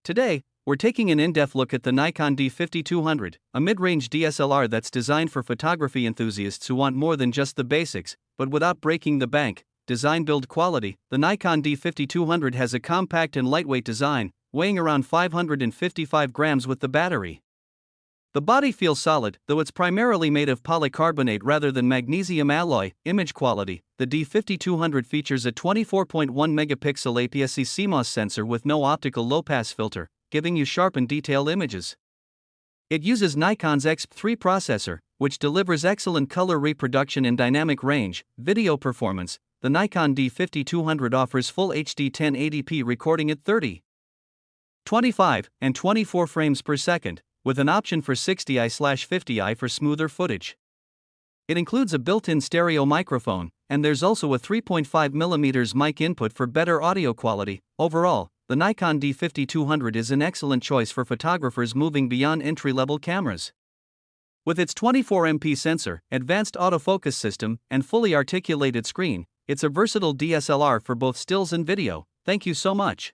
Today, we're taking an in-depth look at the Nikon D5200, a mid-range DSLR that's designed for photography enthusiasts who want more than just the basics, but without breaking the bank. Design build quality. The Nikon D5200 has a compact and lightweight design, weighing around 555 grams with the battery. The body feels solid, though it's primarily made of polycarbonate rather than magnesium alloy. Image quality. The D5200 features a 24.1 megapixel APS-C CMOS sensor with no optical low-pass filter, giving you sharp and detailed images. It uses Nikon's X3 processor, which delivers excellent color reproduction and dynamic range. Video performance. The Nikon D5200 offers full HD 1080p recording at 30, 25, and 24 frames per second, with an option for 60i/50i for smoother footage. It includes a built-in stereo microphone, and there's also a 3.5mm mic input for better audio quality. Overall, the Nikon D5200 is an excellent choice for photographers moving beyond entry-level cameras. With its 24MP sensor, advanced autofocus system, and fully articulated screen, it's a versatile DSLR for both stills and video. Thank you so much.